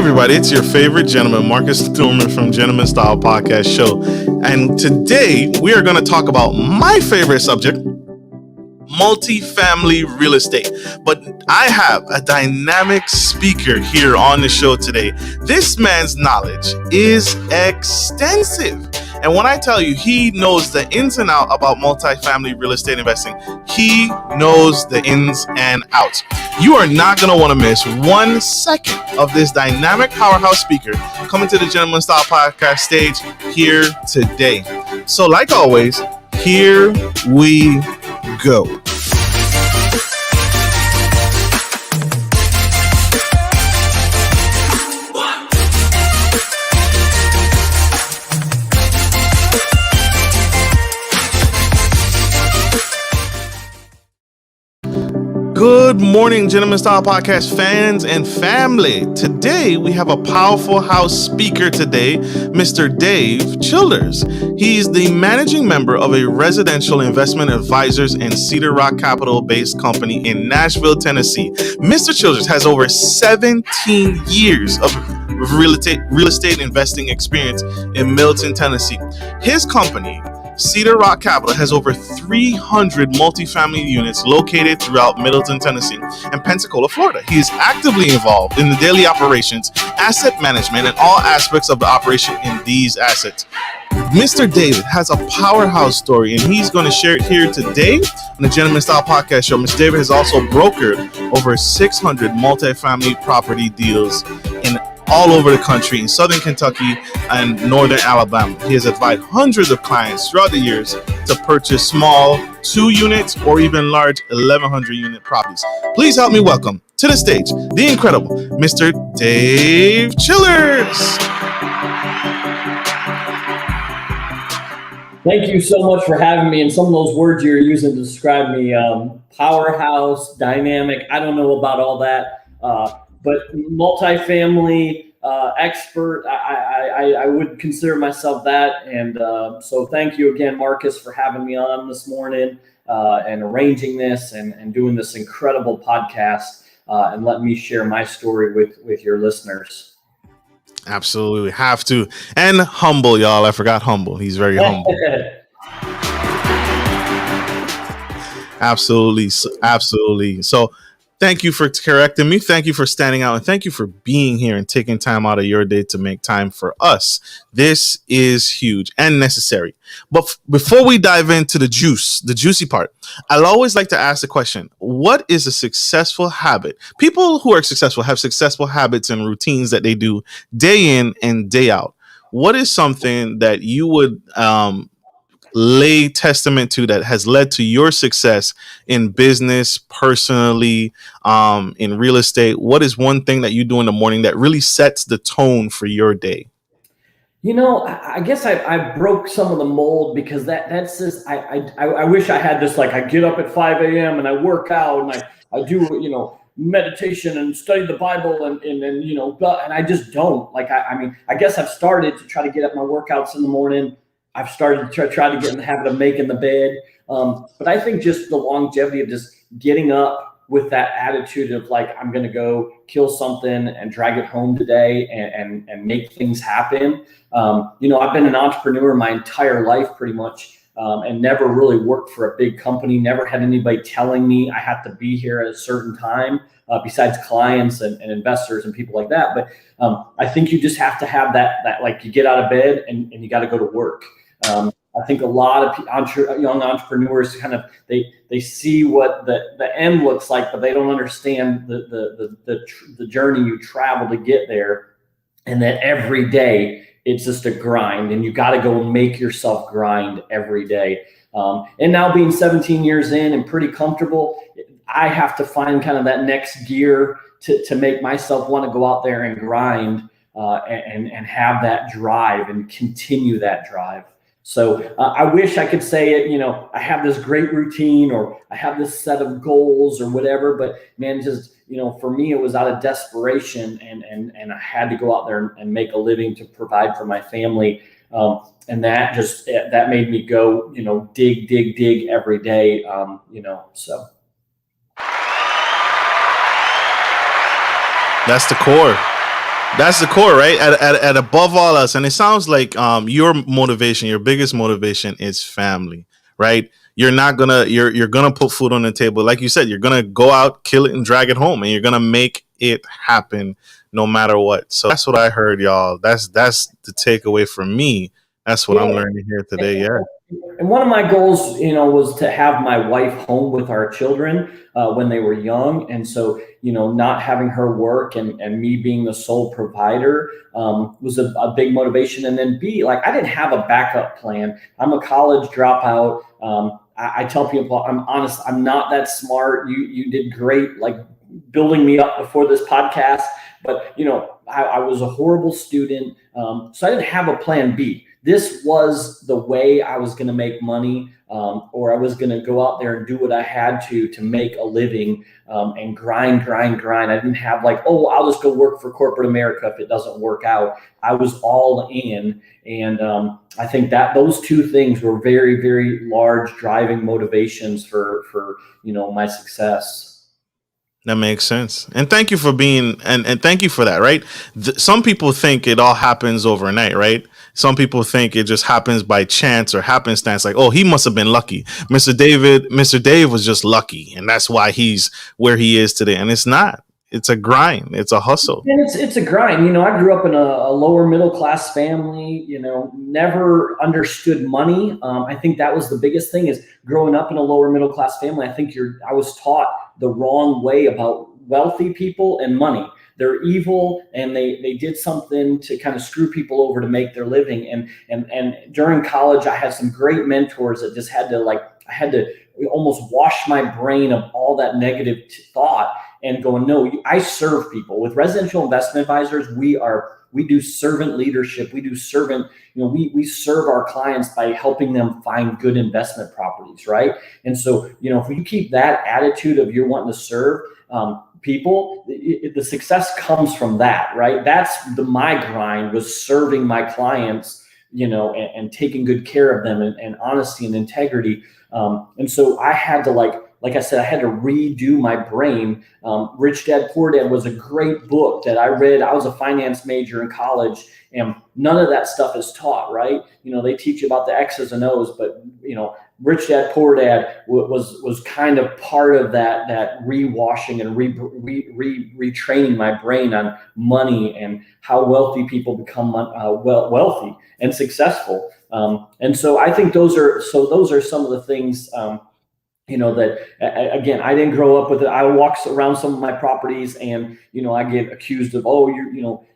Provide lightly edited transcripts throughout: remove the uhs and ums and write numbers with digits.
everybody, it's your favorite gentleman, Marcus Thurman from Gentleman Style Podcast Show. And today we are going to talk about my favorite subject, multifamily real estate. But I have a dynamic speaker here on the show today. This man's knowledge is extensive. And when I tell you he knows the ins and outs about multifamily real estate investing, he knows the ins and outs. You are not going to want to miss 1 second of this dynamic powerhouse speaker coming to the Gentleman Style Podcast stage here today. So like always, here we go. Good morning, Gentleman Style Podcast fans and family. Today, we have a powerful house speaker today, Mr. Dave Childers. He's the managing member of a residential investment advisors and Cedar Rock capital-based company in Nashville, Tennessee. Mr. Childers has over 17 years of real estate investing experience in Middleton, Tennessee. His company, Cedar Rock Capital, has over 300 multifamily units located throughout Middleton, Tennessee, and Pensacola, Florida. He is actively involved in the daily operations, asset management, and all aspects of the operation in these assets. Mr. David has a powerhouse story, and he's going to share it here today on the Gentleman Style Podcast Show. Mr. David has also brokered over 600 multifamily property deals in all over the country, in Southern Kentucky and Northern Alabama. He has advised hundreds of clients throughout the years to purchase small 2 units or even large 1,100 unit properties. Please help me welcome to the stage the incredible Mr. Dave Childers. Thank you so much for having me. And some of those words you're using to describe me, powerhouse, dynamic, I don't know about all that. But multifamily expert, I would consider myself that. And so thank you again, Marcus, for having me on this morning and arranging this and doing this incredible podcast and letting me share my story with your listeners. Absolutely. Have to. And humble, y'all. I forgot humble. He's very humble. Absolutely. Absolutely. So thank you for correcting me. Thank you for standing out. And thank you for being here and taking time out of your day to make time for us. This is huge and necessary. But before we dive into the juicy part, I'll always like to ask the question, what is a successful habit? People who are successful have successful habits and routines that they do day in and day out. What is something that you would lay testament to that has led to your success in business, personally, in real estate? What is one thing that you do in the morning that really sets the tone for your day? You know, I guess I broke some of the mold because that's just, I wish I had this, like I get up at 5 a.m. and I work out and I do, meditation and study the Bible and and I just don't. Like, I guess I've started to try to get up my workouts in the morning. I've started to try to get in the habit of making the bed. But I think just the longevity of just getting up with that attitude of like, I'm going to go kill something and drag it home today and make things happen. I've been an entrepreneur my entire life pretty much and never really worked for a big company, never had anybody telling me I have to be here at a certain time besides clients and investors and people like that. But I think you just have to have that like you get out of bed and you got to go to work. I think a lot of young entrepreneurs kind of they see what the end looks like, but they don't understand the journey you travel to get there, and that every day it's just a grind, and you got to go make yourself grind every day. And now being 17 years in and pretty comfortable, I have to find kind of that next gear to make myself want to go out there and grind and have that drive and continue that drive. So I wish I could say it, I have this great routine or I have this set of goals or whatever, but man, just, for me, it was out of desperation and I had to go out there and make a living to provide for my family. And that made me go, dig every day, so. That's the core. That's the core, right? At above all else, and it sounds like your motivation, your biggest motivation is family, right? You're gonna put food on the table, like you said. You're gonna go out, kill it, and drag it home, and you're gonna make it happen no matter what. So that's what I heard, y'all. That's the takeaway from me. That's what I'm Yeah. learning here today. Yeah. And one of my goals, was to have my wife home with our children when they were young. And so, not having her work and me being the sole provider was a big motivation. And then B, like I didn't have a backup plan. I'm a college dropout. I tell people, I'm honest, I'm not that smart. You did great, like building me up before this podcast. But, I was a horrible student. So I didn't have a plan B. This was the way I was going to make money, or I was going to go out there and do what I had to make a living, and grind. I didn't have like, oh, I'll just go work for corporate America if it doesn't work out. I was all in. And I think that those two things were very, very large driving motivations for my success. That makes sense. And thank you for being, and thank you for that, right? Some people think it all happens overnight, right? Some people think it just happens by chance or happenstance. Like, oh, he must have been lucky. Mr. Dave was just lucky. And that's why he's where he is today. And it's not. It's a grind. It's a hustle. And it's a grind. I grew up in a lower middle class family, never understood money. I think that was the biggest thing is growing up in a lower middle class family. I think I was taught the wrong way about wealthy people and money. They're evil and they did something to kind of screw people over to make their living. And during college, I had some great mentors that just I had to almost wash my brain of all that negative thought and going, no, I serve people. With residential investment advisors, we do servant leadership. We do servant, we serve our clients by helping them find good investment properties, right? And so, if you keep that attitude of you're wanting to serve people, the success comes from that, right? That's my grind was serving my clients, and taking good care of them and honesty and integrity. And so I had to like I said, I had to redo my brain. Rich Dad, Poor Dad was a great book that I read. I was a finance major in college, and none of that stuff is taught, right? They teach you about the X's and O's, but Rich Dad, Poor Dad was kind of part of that rewashing and retraining my brain on money and how wealthy people become wealthy and successful. And so I think those are some of the things. That again, I didn't grow up with it. I walk around some of my properties and, I get accused of, oh,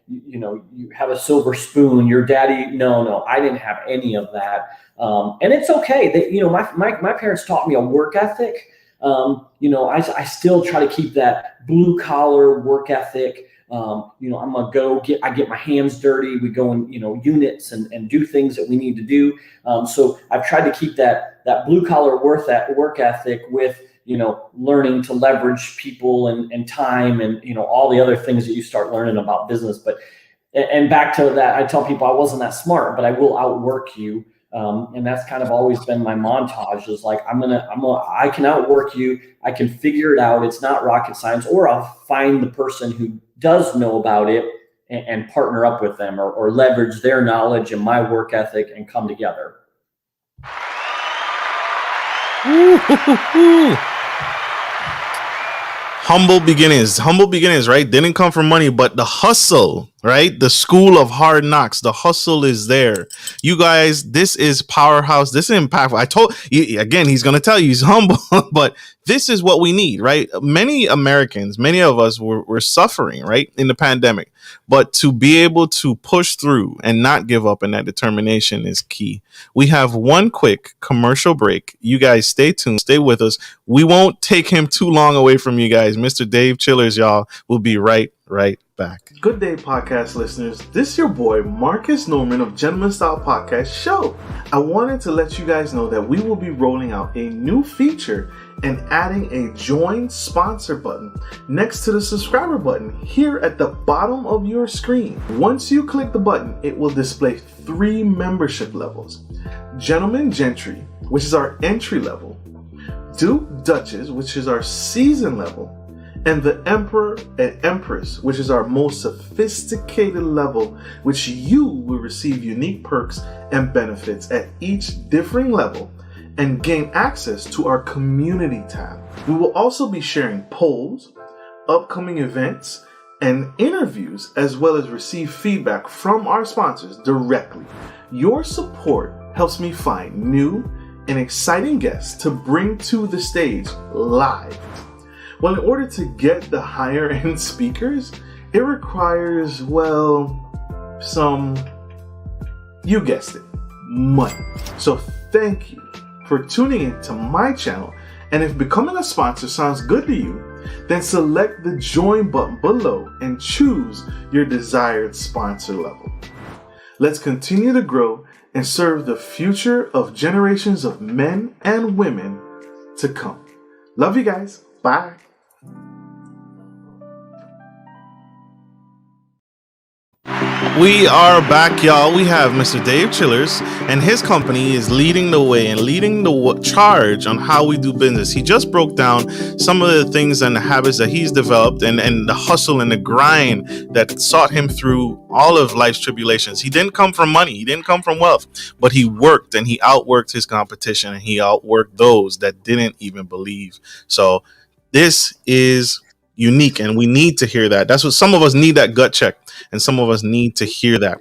you have a silver spoon, your daddy. No, I didn't have any of that. And it's okay that, my parents taught me a work ethic. I still try to keep that blue collar work ethic. I'm gonna I get my hands dirty. We go in, units and do things that we need to do. So I've tried to keep that blue collar work ethic with, learning to leverage people and time and, all the other things that you start learning about business. But, and back to that, I tell people I wasn't that smart, but I will outwork you. And that's kind of always been my montage is like, I can outwork you. I can figure it out. It's not rocket science, or I'll find the person who does know about it and partner up with them or leverage their knowledge and my work ethic and come together. Humble beginnings, right? Didn't come from money, but the hustle, right? The school of hard knocks, the hustle is there. You guys, this is powerhouse. This is impactful. I told you again, he's going to tell you he's humble, but this is what we need, right? Many Americans, many of us were suffering, right, in the pandemic, but to be able to push through and not give up, and that determination is key. We have one quick commercial break. You guys stay tuned, stay with us. We won't take him too long away from you guys. Mr. Dave Chillers, y'all, will be right back. Good day, podcast listeners. This is your boy, Marcus Norman of Gentleman Style Podcast Show. I wanted to let you guys know that we will be rolling out a new feature and adding a join sponsor button next to the subscriber button here at the bottom of your screen. Once you click the button, it will display 3 membership levels. Gentleman Gentry, which is our entry level, Duke Duchess, which is our season level, and the Emperor and Empress, which is our most sophisticated level, which you will receive unique perks and benefits at each differing level and gain access to our community tab. We will also be sharing polls, upcoming events, and interviews, as well as receive feedback from our sponsors directly. Your support helps me find new and exciting guests to bring to the stage live. Well, in order to get the higher end speakers, it requires, well, you guessed it, money. So thank you for tuning in to my channel. And if becoming a sponsor sounds good to you, then select the join button below and choose your desired sponsor level. Let's continue to grow and serve the future of generations of men and women to come. Love you guys. Bye. We are back, y'all. We have Mr. Dave Chillers, and his company is leading the way and leading the charge on how we do business. He just broke down some of the things and the habits that he's developed and the hustle and the grind that sought him through all of life's tribulations. He didn't come from money. He didn't come from wealth, but he worked and he outworked his competition and he outworked those that didn't even believe. So this is unique, and we need to hear that. That's what some of us need, that gut check, and some of us need to hear that.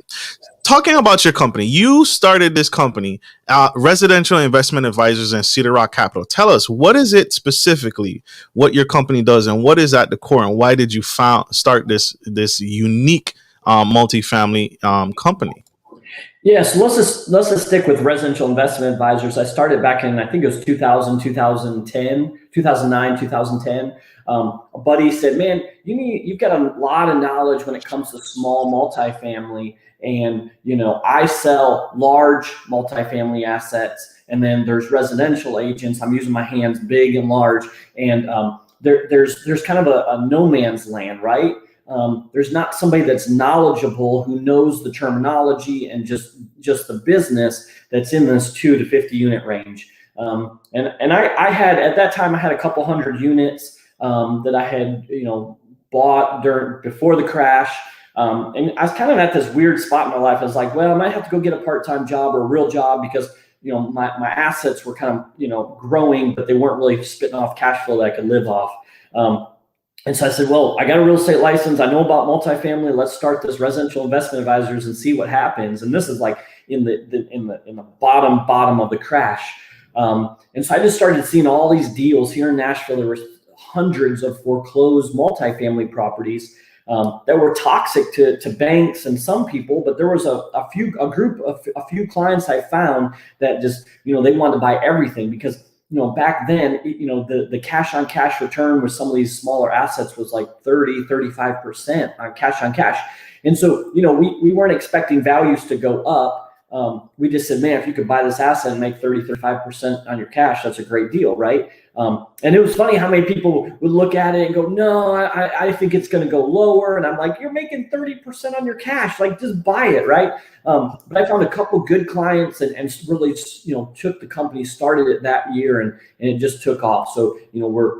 Talking about your company, you started this company, Residential Investment Advisors and Cedar Rock Capital. Tell us, what is it specifically, what your company does, and what is at the core, and why did you start this unique multifamily company? Yeah, so let's just stick with Residential Investment Advisors. I started back in, I think it was 2000, 2010, 2009, 2010. A buddy said, man, you've got a lot of knowledge when it comes to small multifamily. And, I sell large multifamily assets, and then there's residential agents. I'm using my hands, big and large. And there's kind of a no man's land, right? There's not somebody that's knowledgeable who knows the terminology and just the business that's in this 2 to 50 unit range. And I had, at that time, I had a couple hundred units that I had, bought before the crash. And I was kind of at this weird spot in my life. I was like, well, I might have to go get a part-time job or a real job because, my assets were kind of, growing, but they weren't really spitting off cash flow that I could live off. And so I said, well, I got a real estate license. I know about multifamily. Let's start this Residential Investment Advisors and see what happens. And this is like in the bottom of the crash. And so I just started seeing all these deals here in Nashville. There were hundreds of foreclosed multifamily properties that were toxic to banks and some people, but there was a few clients I found that just, they wanted to buy everything because, back then, the cash on cash return with some of these smaller assets was like 30-35% on cash. And so, we weren't expecting values to go up. We just said, man, if you could buy this asset and make 30-35% on your cash, that's a great deal, right? And it was funny how many people would look at it and go, no, I think it's going to go lower. And I'm like, you're making 30% on your cash, like just buy it, right? But I found a couple good clients and really, took the company, started it that year, and it just took off. So, we're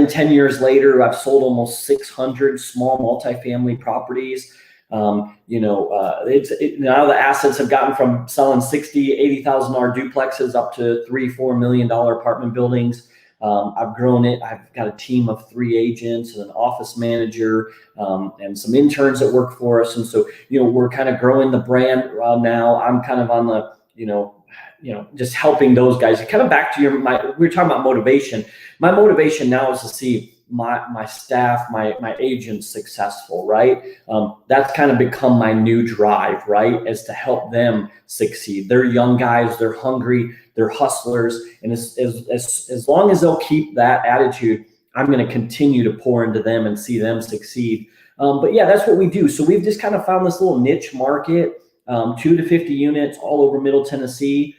10 years later, I've sold almost 600 small multifamily properties. Now the assets have gotten from selling $60,000, $80,000 duplexes up to $3-4 million apartment buildings. I've grown it. I've got a team of 3 agents and an office manager, and some interns that work for us. And so, we're kind of growing the brand now. I'm kind of on the, just helping those guys. Kind of back to we were talking about motivation. My motivation now is to see my staff, my agents successful, right? That's kind of become my new drive, right? Is to help them succeed. They're young guys, they're hungry, they're hustlers. And as long as they'll keep that attitude, I'm going to continue to pour into them and see them succeed. But yeah, that's what we do. So we've just kind of found this little niche market, 2 to 50 units all over Middle Tennessee.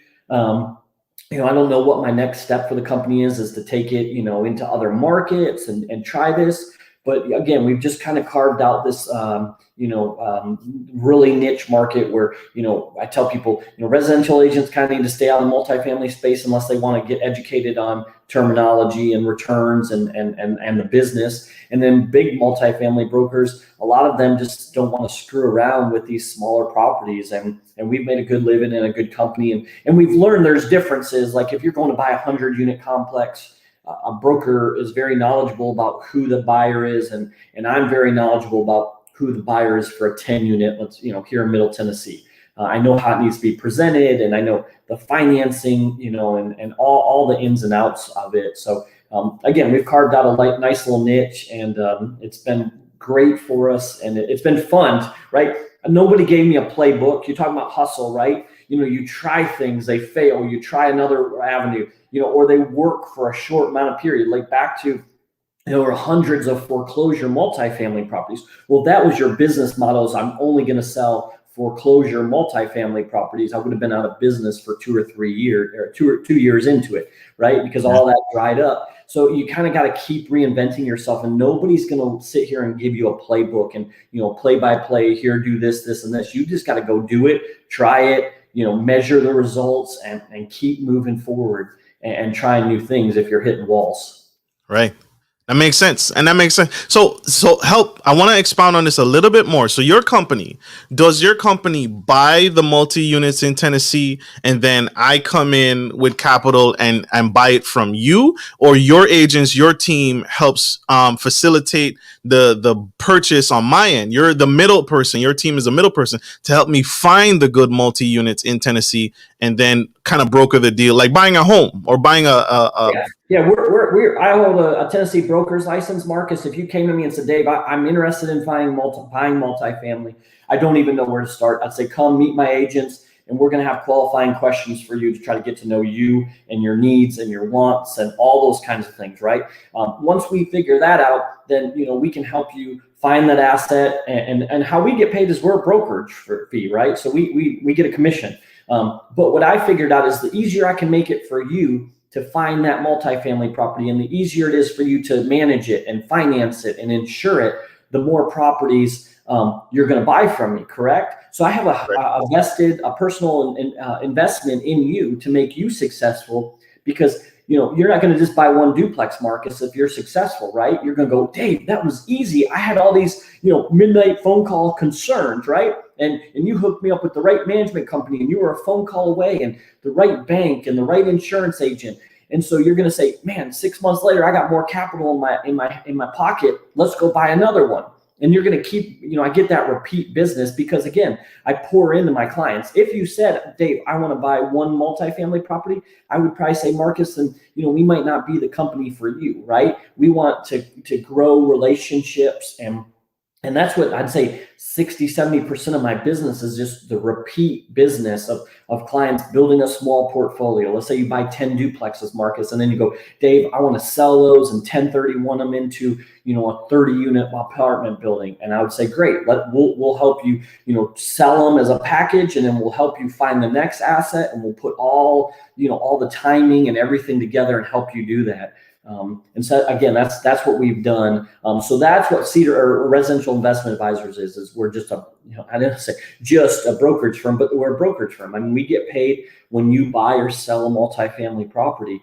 I don't know what my next step for the company is to take it, into other markets and try this. But again, we've just kind of carved out this, really niche market where, I tell people, residential agents kind of need to stay out of the multifamily space unless they want to get educated on terminology and returns and the business. And then big multifamily brokers, a lot of them just don't want to screw around with these smaller properties. And we've made a good living in a good company. And we've learned there's differences. Like if you're going to buy 100-unit complex, a broker is very knowledgeable about who the buyer is. And I'm very knowledgeable about who the buyer is for a 10-unit, here in Middle Tennessee. I know how it needs to be presented, and I know the financing, and all the ins and outs of it. So again, we've carved out a nice little niche, and it's been great for us, and it's been fun, right? Nobody gave me a playbook. You're talking about hustle, right? You try things, they fail. You try another avenue, or they work for a short amount of period. Like back to, there were hundreds of foreclosure multifamily properties. Well, that was your business model. Is I'm only going to sell foreclosure multifamily properties. I would have been out of business for 2 or 3 years, or 2 years into it, right? Because all that dried up. So you kind of got to keep reinventing yourself, and nobody's going to sit here and give you a playbook and, play by play here, do this, this, and this. You just got to go do it, try it, measure the results and keep moving forward and trying new things if you're hitting walls. Right. That makes sense. And that makes sense. So I want to expound on this a little bit more. So does your company buy the multi-units in Tennessee, and then I come in with capital and buy it from you, or your agents, your team helps facilitate the purchase on my end? You're the middle person. Your team is the middle person to help me find the good multi-units in Tennessee, and then kind of broker the deal, like buying a home or buying Yeah, I hold a Tennessee broker's license, Marcus. If you came to me and said, Dave, I'm interested in buying multifamily, I don't even know where to start. I'd say, come meet my agents, and we're going to have qualifying questions for you to try to get to know you and your needs and your wants and all those kinds of things, right? Once we figure that out, then, we can help you find that asset. And how we get paid is we're a brokerage fee, right? So we get a commission. But what I figured out is the easier I can make it for you to find that multifamily property, and the easier it is for you to manage it and finance it and insure it, the more properties you're going to buy from me, correct? So I have a personal investment in you to make you successful, because you're not going to just buy one duplex, Marcus. If you're successful, right, you're going to go, Dave, that was easy. I had all these midnight phone call concerns, right? And you hooked me up with the right management company, and you were a phone call away, and the right bank and the right insurance agent. And so you're going to say, man, 6 months later, I got more capital in my pocket. Let's go buy another one. And you're going to keep, I get that repeat business, because again, I pour into my clients. If you said, Dave, I want to buy one multifamily property, I would probably say, Marcus, and we might not be the company for you, right? We want to grow relationships, and that's what I'd say 60-70% of my business is just the repeat business of clients building a small portfolio. Let's say you buy 10 duplexes, Marcus, and then you go, Dave, I want to sell those and 1031 them into, a 30-unit apartment building. And I would say, great, we'll help you, sell them as a package, and then we'll help you find the next asset, and we'll put all the timing and everything together and help you do that. And so again, that's what we've done. So that's what Cedar or Residential Investment Advisors is we're just I didn't say just a brokerage firm, but we're a brokerage firm. I mean, we get paid when you buy or sell a multifamily property.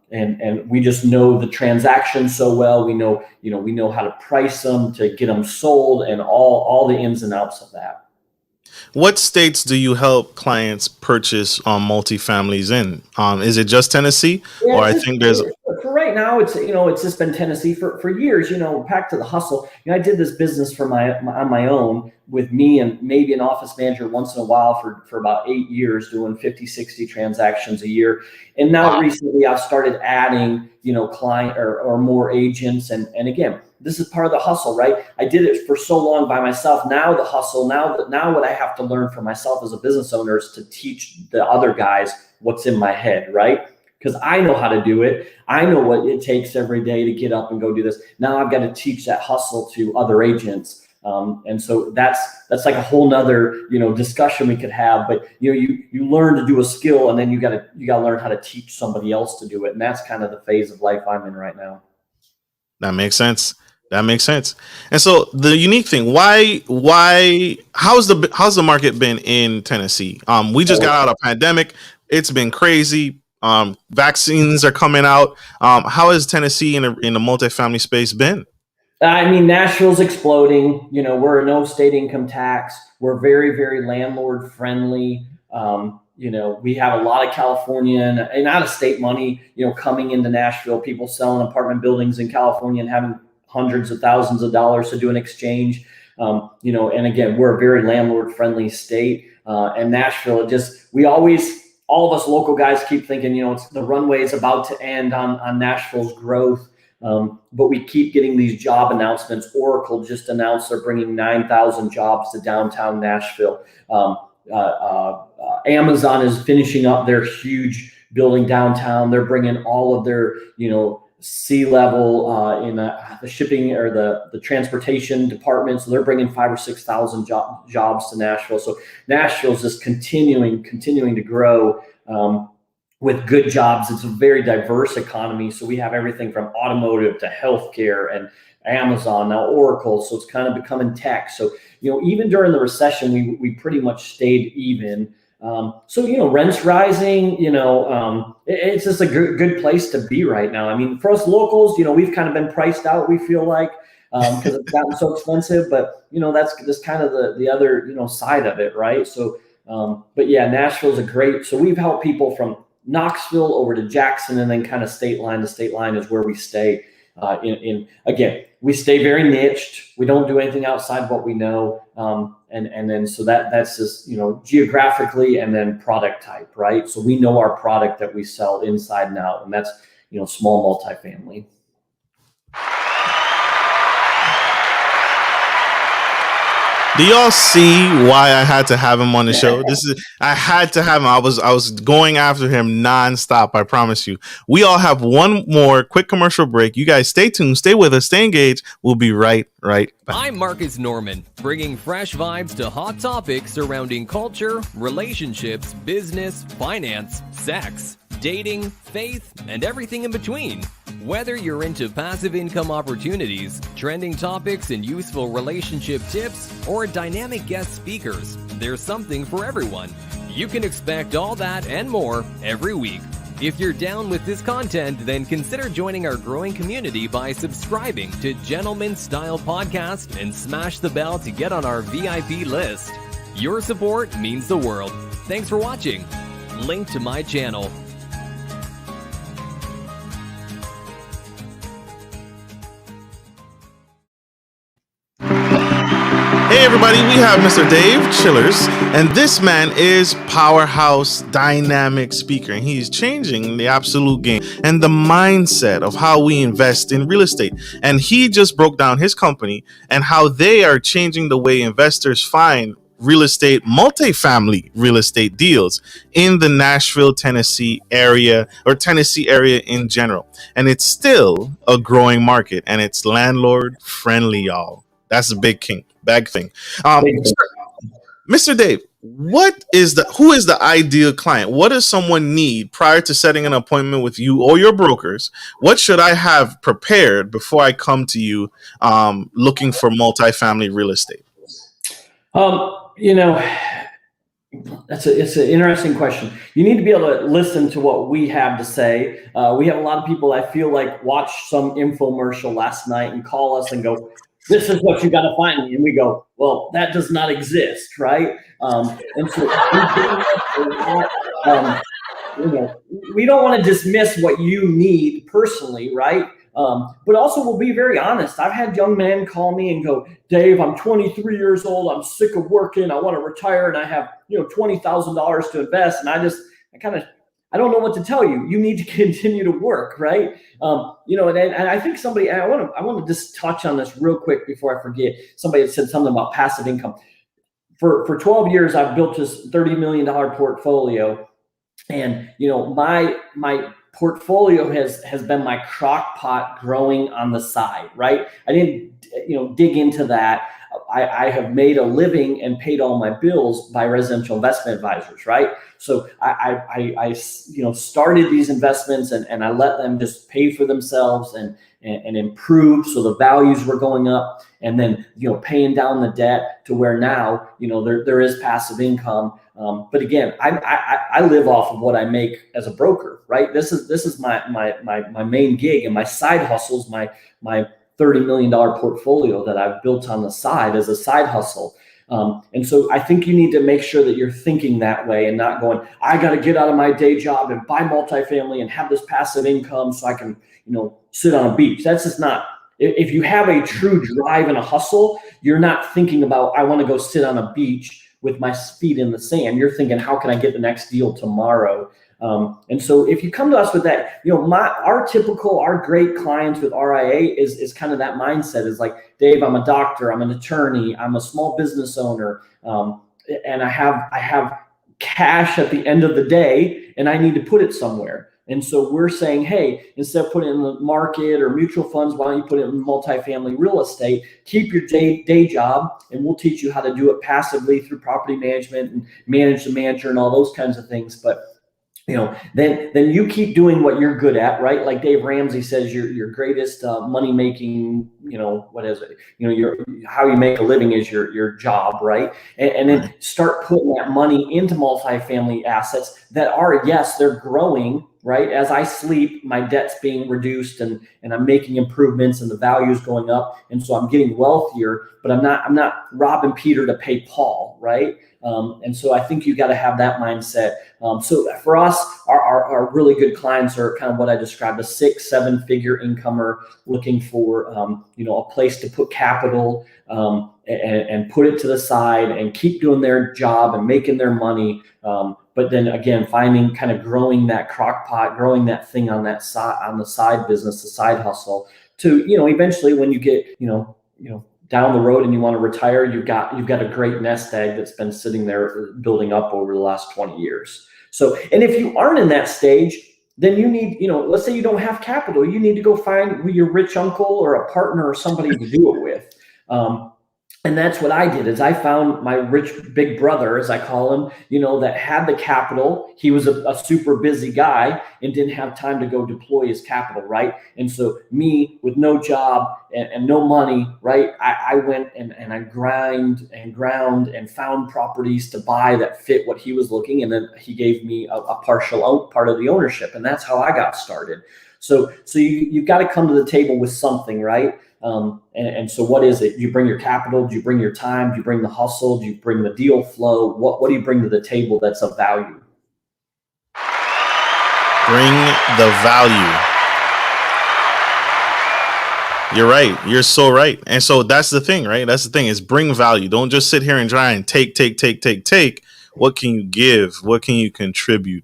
And we just know the transaction so well. We know how to price them to get them sold, and all the ins and outs of that. What states do you help clients purchase multifamilies in? Is it just Tennessee? Yeah, or I think there's for right now, it's just been Tennessee for years. Back to the hustle. I did this business on my own with me and maybe an office manager once in a while for about 8 years, doing 50, 60 transactions a year. And now recently I've started adding, client or more agents. And again, this is part of the hustle, right? I did it for so long by myself. Now the hustle, now what I have to learn for myself as a business owner is to teach the other guys what's in my head, right? Because I know how to do it. I know what it takes every day to get up and go do this. Now I've got to teach that hustle to other agents. And so that's like a whole nother, discussion we could have, but you learn to do a skill, and then you got to learn how to teach somebody else to do it. And that's kind of the phase of life I'm in right now. That makes sense. That makes sense. And so the unique thing, how's the market been in Tennessee? We just got out of pandemic. It's been crazy. Vaccines are coming out. How has Tennessee in the multifamily space been? I mean, Nashville's exploding. You know, we're a no state income tax. We're very, very landlord friendly. You know, we have a lot of California and out of state money, you know, coming into Nashville, people selling apartment buildings in California and having hundreds of thousands of dollars to do an exchange. You know, and again, we're a very landlord friendly state. And Nashville, all of us local guys keep thinking, you know, the runway is about to end on Nashville's growth. But we keep getting these job announcements. Oracle just announced they're bringing 9,000 jobs to downtown Nashville. Amazon is finishing up their huge building downtown. They're bringing all of their, you know, C-level in the shipping or the transportation department. So they're bringing 5,000 or 6,000 jobs to Nashville. So Nashville's just continuing to grow. With good jobs. It's a very diverse economy. So we have everything from automotive to healthcare and Amazon, now Oracle. So it's kind of becoming tech. So, you know, even during the recession, we pretty much stayed even. So, you know, rents rising, you know, it's just a good place to be right now. I mean, for us locals, you know, we've kind of been priced out, we feel like, because it's gotten so expensive, but, you know, that's just kind of the other, you know, side of it. Right. So, but yeah, Nashville's so we've helped people from Knoxville over to Jackson, and then kind of state line to state line is where we stay. Again, we stay very niched. We don't do anything outside what we know, and then so that's just, you know, geographically and then product type, right? So we know our product that we sell inside and out, and that's, you know, small multifamily. Do y'all see why I had to have him on the show? I had to have him. I was going after him nonstop. I promise you. We all have one more quick commercial break. You guys stay tuned, stay with us, stay engaged. We'll be right back. I'm Marcus Norman, bringing fresh vibes to hot topics surrounding culture, relationships, business, finance, sex, dating, faith, and everything in between. Whether you're into passive income opportunities, trending topics and useful relationship tips, or dynamic guest speakers, there's something for everyone. You can expect all that and more every week. If you're down with this content, then consider joining our growing community by subscribing to Gentleman Style Podcast and smash the bell to get on our VIP list. Your support means the world. Thanks for watching. Link to my channel. Hey everybody, we have Mr. Dave Chillers, and this man is powerhouse dynamic speaker, and he's changing the absolute game and the mindset of how we invest in real estate. And he just broke down his company and how they are changing the way investors find real estate, multifamily real estate deals in the Nashville, Tennessee area, or Tennessee area in general. And it's still a growing market, and it's landlord friendly, y'all. That's a big thing. Mr. Dave, who is the ideal client? What does someone need prior to setting an appointment with you or your brokers? What should I have prepared before I come to you looking for multifamily real estate? You know, it's an interesting question. You need to be able to listen to what we have to say. We have a lot of people, I feel like, watched some infomercial last night and call us and go, "This is what you got to find me." And we go, "Well, that does not exist," right? And so you know, we don't want to dismiss what you need personally, right? But also, we'll be very honest. I've had young men call me and go, "Dave, I'm 23 years old. I'm sick of working. I want to retire, and I have, you know, $20,000 to invest." And I don't know what to tell you. You need to continue to work, right? You know, and I think I want to just touch on this real quick before I forget. Somebody had said something about passive income. For 12 years, I've built this $30 million portfolio, and you know, my portfolio has been my crock pot growing on the side, right? I didn't, you know, dig into that. I have made a living and paid all my bills by residential investment advisors, right? So I started these investments and I let them just pay for themselves and improve. So the values were going up, and then, paying down the debt to where now, there is passive income. But again, I live off of what I make as a broker, right? This is my main gig, and my side hustles, my $30 million portfolio that I've built on the side as a side hustle. And so I think you need to make sure that you're thinking that way and not going, I got to get out of my day job and buy multifamily and have this passive income so I can, sit on a beach. That's just not, if you have a true drive and a hustle, you're not thinking about, I want to go sit on a beach with my feet in the sand. You're thinking, how can I get the next deal tomorrow? And so if you come to us with that, our great clients with RIA is kind of that mindset, is like, Dave, I'm a doctor, I'm an attorney, I'm a small business owner, and I have cash at the end of the day, and I need to put it somewhere. And so we're saying, hey, instead of putting it in the market or mutual funds, why don't you put it in multifamily real estate? Keep your day job, and we'll teach you how to do it passively through property management and manage the manager and all those kinds of things. But then you keep doing what you're good at, right? Like Dave Ramsey says, your greatest money making, what is it? How you make a living is your job, right? And then start putting that money into multifamily assets that are, yes, they're growing, right? As I sleep, my debt's being reduced, and I'm making improvements, and the value's going up, and so I'm getting wealthier. But I'm not robbing Peter to pay Paul, right? And so I think you got to have that mindset. So for us, our really good clients are kind of what I described, a 6-7 figure incomer looking for, a place to put capital, and put it to the side and keep doing their job and making their money. But then again, finding kind of growing that crock pot, growing that thing on that side, on the side business, the side hustle, to, eventually when you get, down the road and you want to retire, you've got a great nest egg that's been sitting there building up over the last 20 years. So, and if you aren't in that stage, then you need, let's say you don't have capital, you need to go find your rich uncle or a partner or somebody to do it with. And that's what I did, is I found my rich big brother, as I call him, that had the capital. He was a super busy guy and didn't have time to go deploy his capital, right? And so me with no job and no money, right? I went and I ground and found properties to buy that fit what he was looking. And then he gave me a partial part of the ownership. And that's how I got started. So you've got to come to the table with something, right? And so what is it? Do you bring your capital? Do you bring your time? Do you bring the hustle? Do you bring the deal flow? What do you bring to the table that's of value? Bring the value. You're right. You're so right. And so that's the thing, right? That's the thing, is bring value. Don't just sit here and try and take. What can you give? What can you contribute?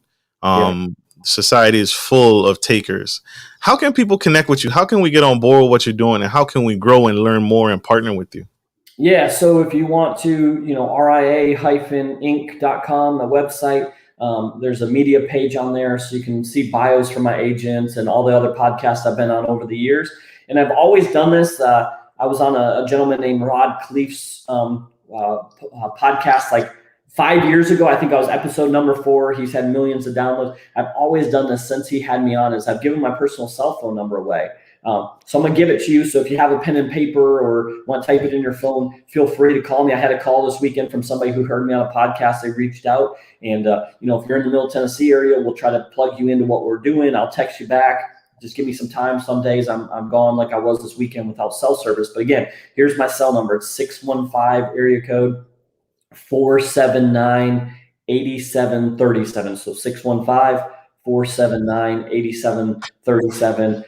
Society is full of takers. How can people connect with you? How can we get on board with what you're doing? And how can we grow and learn more and partner with you? Yeah. So if you want to, RIA-inc.com, the website, there's a media page on there, so you can see bios from my agents and all the other podcasts I've been on over the years. And I've always done this. I was on a gentleman named Rod Khleif's podcast, like 5 years ago. I think I was episode number 4. He's had millions of downloads. I've always done this since he had me on, is I've given my personal cell phone number away. So I'm going to give it to you. So if you have a pen and paper or want to type it in your phone, feel free to call me. I had a call this weekend from somebody who heard me on a podcast. They reached out, and if you're in the Middle Tennessee area, we'll try to plug you into what we're doing. I'll text you back. Just give me some time. Some days I'm gone, like I was this weekend, without cell service. But again, here's my cell number. It's 615 area code 479-8737. So 615-479-8737.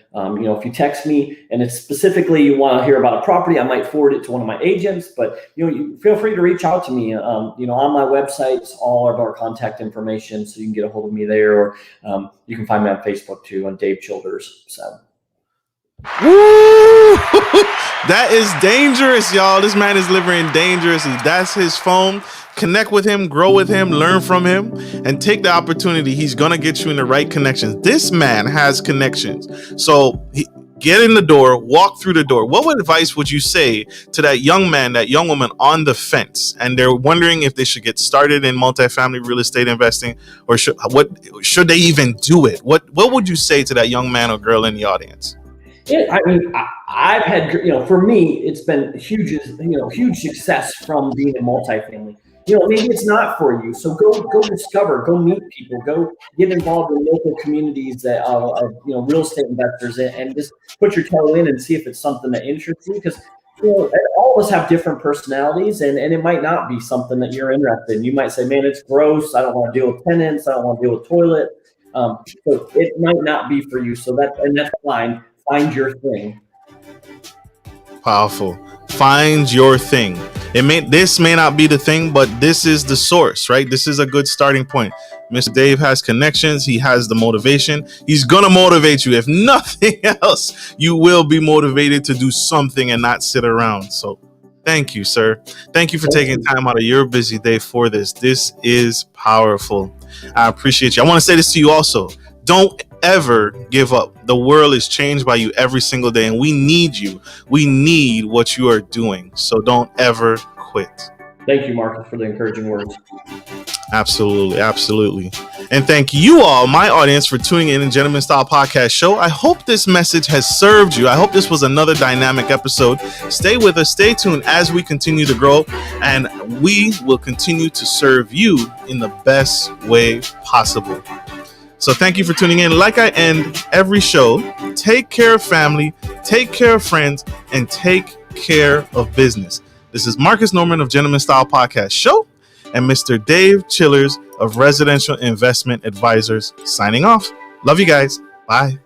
If you text me and it's specifically you want to hear about a property, I might forward it to one of my agents, but you feel free to reach out to me. On my website, all of our contact information, so you can get a hold of me there, or you can find me on Facebook too, on Dave Childers. So. Woo! That is dangerous, y'all. This man is living dangerous. That's his phone. Connect with him, grow with him, learn from him, and take the opportunity. He's going to get you in the right connections. This man has connections. So get in the door, walk through the door. What advice would you say to that young man, that young woman on the fence, and they're wondering if they should get started in multifamily real estate investing, or should they even do it? What would you say to that young man or girl in the audience? Yeah, I mean, I've had, for me, it's been huge success from being a multifamily. Maybe it's not for you. So go discover, go meet people, go get involved in local communities that of real estate investors, and just put your toe in and see if it's something that interests you. Because all of us have different personalities, and it might not be something that you're interested in. You might say, man, it's gross. I don't want to deal with tenants. I don't want to deal with toilet. So it might not be for you. So that's fine. Find your thing. Powerful. Find your thing. This may not be the thing, but this is the source, right? This is a good starting point. Mr. Dave has connections. He has the motivation. He's gonna motivate you. If nothing else, you will be motivated to do something and not sit around. So thank you, sir. Thank you for taking time out of your busy day for this. This is powerful. I appreciate you. I want to say this to you also. Don't ever give up. The world is changed by you every single day, and we need you. We need what you are doing. So don't ever quit. Thank you, Marcus, for the encouraging words. Absolutely. Absolutely. And thank you all, my audience, for tuning in Gentleman Style Podcast Show. I hope this message has served you. I hope this was another dynamic episode. Stay with us. Stay tuned as we continue to grow, and we will continue to serve you in the best way possible. So thank you for tuning in. Like I end every show, take care of family, take care of friends, and take care of business. This is Marcus Norman of Gentleman Style Podcast Show and Mr. Dave Chillers of Residential Investment Advisors signing off. Love you guys. Bye.